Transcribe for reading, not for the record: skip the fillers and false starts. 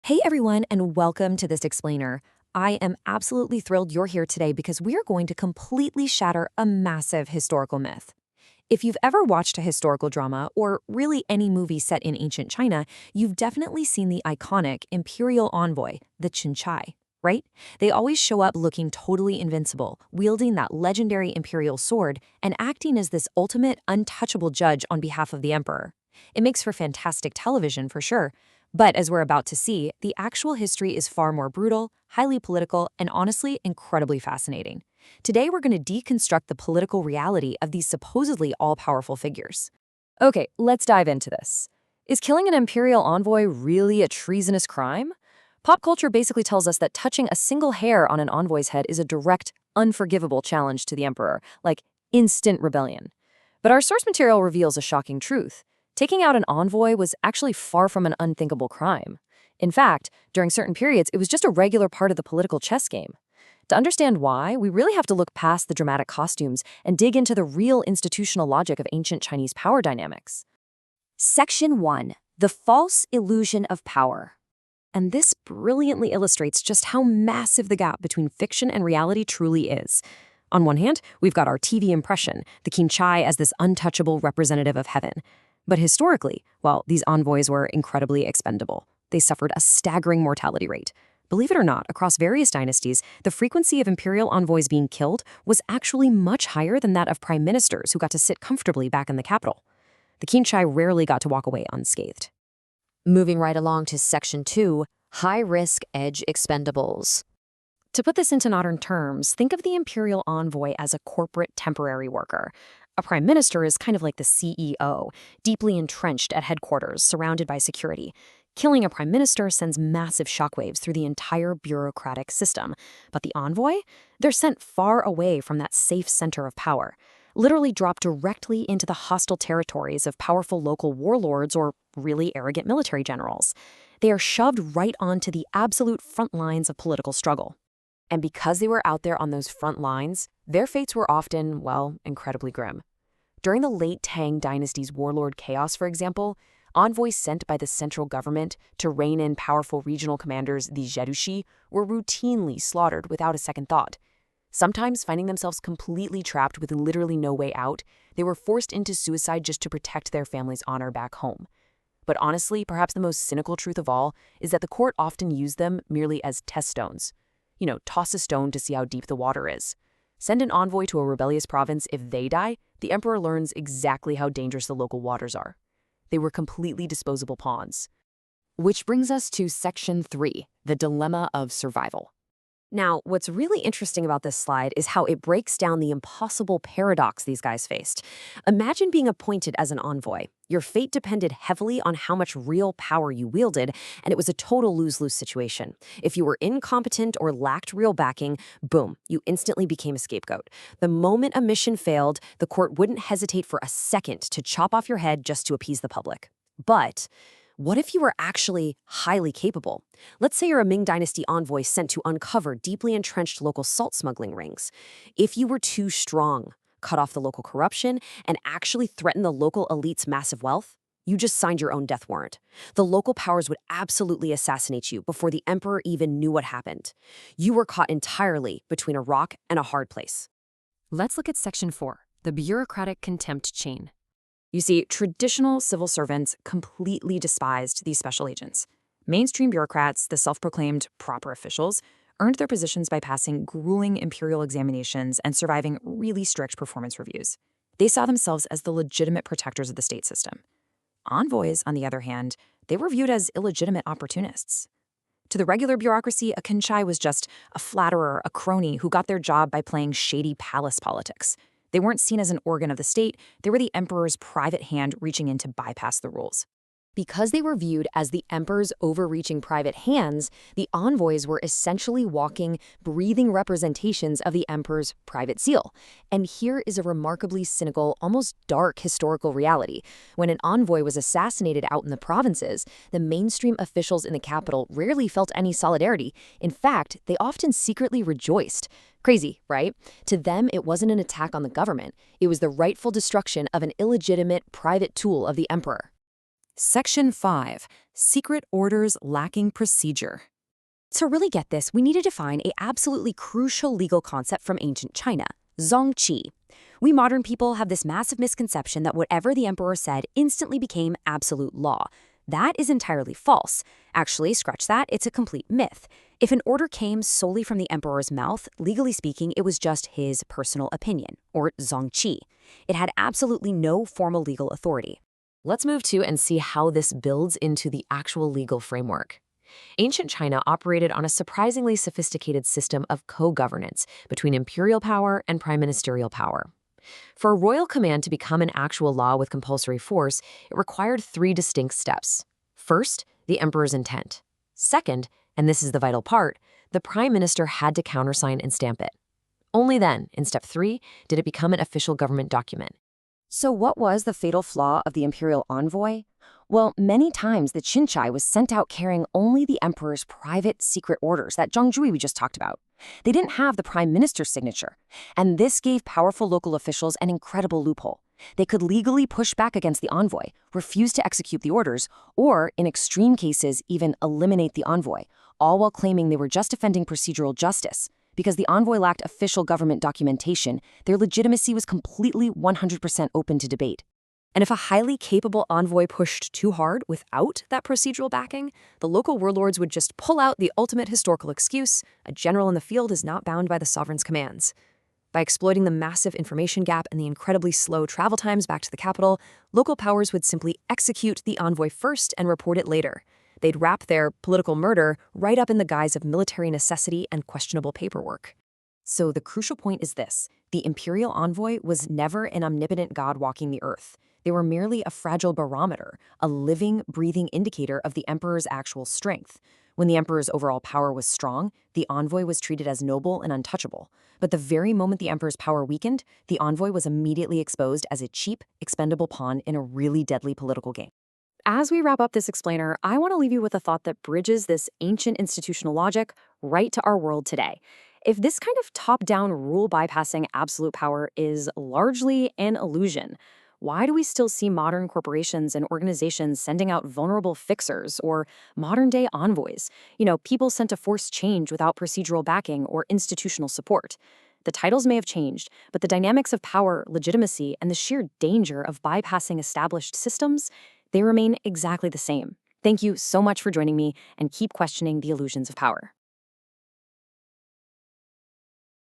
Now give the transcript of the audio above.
Hey everyone, and welcome to this explainer. I am absolutely thrilled you're here today because we are going to completely shatter a massive historical myth. If you've ever watched a historical drama, or really any movie set in ancient China, you've definitely seen the iconic imperial envoy, the Qinchai, right? They always show up looking totally invincible, wielding that legendary imperial sword and acting as this ultimate, untouchable judge on behalf of the emperor. It makes for fantastic television for sure. But as we're about to see, the actual history is far more brutal, highly political, and honestly incredibly fascinating. Today, we're going to deconstruct the political reality of these supposedly all-powerful figures. Okay, let's dive into this. Is killing an imperial envoy really a treasonous crime? Pop culture basically tells us that touching a single hair on an envoy's head is a direct, unforgivable challenge to the emperor, like instant rebellion. But our source material reveals a shocking truth. Taking out an envoy was actually far from an unthinkable crime. In fact, during certain periods, it was just a regular part of the political chess game. To understand why, we really have to look past the dramatic costumes and dig into the real institutional logic of ancient Chinese power dynamics. Section 1. The False Illusion of Power. And this brilliantly illustrates just how massive the gap between fiction and reality truly is. On one hand, we've got our TV impression, the Qinchai as this untouchable representative of heaven. But historically, well, these envoys were incredibly expendable. They suffered a staggering mortality rate. Believe it or not, across various dynasties, the frequency of imperial envoys being killed was actually much higher than that of prime ministers who got to sit comfortably back in the capital. The Qinchai rarely got to walk away unscathed. Moving right along to Section 2, High-Risk Edge Expendables. To put this into modern terms, think of the imperial envoy as a corporate temporary worker. A prime minister is kind of like the CEO, deeply entrenched at headquarters, surrounded by security. Killing a prime minister sends massive shockwaves through the entire bureaucratic system. But the envoy? They're sent far away from that safe center of power, literally dropped directly into the hostile territories of powerful local warlords or really arrogant military generals. They are shoved right onto the absolute front lines of political struggle. And because they were out there on those front lines, their fates were often, well, incredibly grim. During the late Tang dynasty's warlord chaos, for example, envoys sent by the central government to rein in powerful regional commanders, the Zhedushi, were routinely slaughtered without a second thought. Sometimes finding themselves completely trapped with literally no way out, they were forced into suicide just to protect their family's honor back home. But honestly, perhaps the most cynical truth of all is that the court often used them merely as test stones. Toss a stone to see how deep the water is. Send an envoy to a rebellious province. If they die, the emperor learns exactly how dangerous the local waters are. They were completely disposable pawns. Which brings us to Section 3, the dilemma of survival. Now, what's really interesting about this slide is how it breaks down the impossible paradox these guys faced. Imagine being appointed as an envoy. Your fate depended heavily on how much real power you wielded, and it was a total lose-lose situation. If you were incompetent or lacked real backing, boom, you instantly became a scapegoat. The moment a mission failed, the court wouldn't hesitate for a second to chop off your head just to appease the public. But what if you were actually highly capable? Let's say you're a Ming Dynasty envoy sent to uncover deeply entrenched local salt smuggling rings. If you were too strong, cut off the local corruption, and actually threaten the local elite's massive wealth, you just signed your own death warrant. The local powers would absolutely assassinate you before the emperor even knew what happened. You were caught entirely between a rock and a hard place. Let's look at Section 4, the bureaucratic contempt chain. You see, traditional civil servants completely despised these special agents. Mainstream bureaucrats, the self-proclaimed proper officials, earned their positions by passing grueling imperial examinations and surviving really strict performance reviews. They saw themselves as the legitimate protectors of the state system. Envoys, on the other hand, they were viewed as illegitimate opportunists. To the regular bureaucracy, a Qinchai was just a flatterer, a crony who got their job by playing shady palace politics. They weren't seen as an organ of the state, they were the emperor's private hand reaching in to bypass the rules. Because they were viewed as the emperor's overreaching private hands, the envoys were essentially walking, breathing representations of the emperor's private seal. And here is a remarkably cynical, almost dark historical reality. When an envoy was assassinated out in the provinces, the mainstream officials in the capital rarely felt any solidarity. In fact, they often secretly rejoiced. Crazy, right? To them, it wasn't an attack on the government. It was the rightful destruction of an illegitimate private tool of the emperor. Section 5. Secret orders lacking procedure. To really get this, we need to define a absolutely crucial legal concept from ancient China, zongqi. We modern people have this massive misconception that whatever the emperor said instantly became absolute law. That is entirely false. Actually, scratch that, it's a complete myth. If an order came solely from the emperor's mouth, legally speaking, it was just his personal opinion, or zongqi. It had absolutely no formal legal authority. Let's move to and see how this builds into the actual legal framework. Ancient China operated on a surprisingly sophisticated system of co-governance between imperial power and prime ministerial power. For a royal command to become an actual law with compulsory force, it required three distinct steps. First, the emperor's intent. Second, and this is the vital part, the prime minister had to countersign and stamp it. Only then, in step 3, did it become an official government document. So what was the fatal flaw of the imperial envoy? Well, many times the Qinchai was sent out carrying only the emperor's private secret orders, that zhongzhui we just talked about. They didn't have the prime minister's signature, and this gave powerful local officials an incredible loophole. They could legally push back against the envoy, refuse to execute the orders, or, in extreme cases, even eliminate the envoy, all while claiming they were just defending procedural justice. Because the envoy lacked official government documentation, their legitimacy was completely 100% open to debate. And if a highly capable envoy pushed too hard without that procedural backing, the local warlords would just pull out the ultimate historical excuse: a general in the field is not bound by the sovereign's commands. By exploiting the massive information gap and the incredibly slow travel times back to the capital, local powers would simply execute the envoy first and report it later. They'd wrap their political murder right up in the guise of military necessity and questionable paperwork. So the crucial point is this: the imperial envoy was never an omnipotent god walking the earth. They were merely a fragile barometer, a living, breathing indicator of the emperor's actual strength. When the emperor's overall power was strong, the envoy was treated as noble and untouchable. But the very moment the emperor's power weakened, the envoy was immediately exposed as a cheap, expendable pawn in a really deadly political game. As we wrap up this explainer, I want to leave you with a thought that bridges this ancient institutional logic right to our world today. If this kind of top-down rule-bypassing absolute power is largely an illusion, why do we still see modern corporations and organizations sending out vulnerable fixers or modern-day envoys? People sent to force change without procedural backing or institutional support. The titles may have changed, but the dynamics of power, legitimacy, and the sheer danger of bypassing established systems, they remain exactly the same. Thank you so much for joining me, and keep questioning the illusions of power.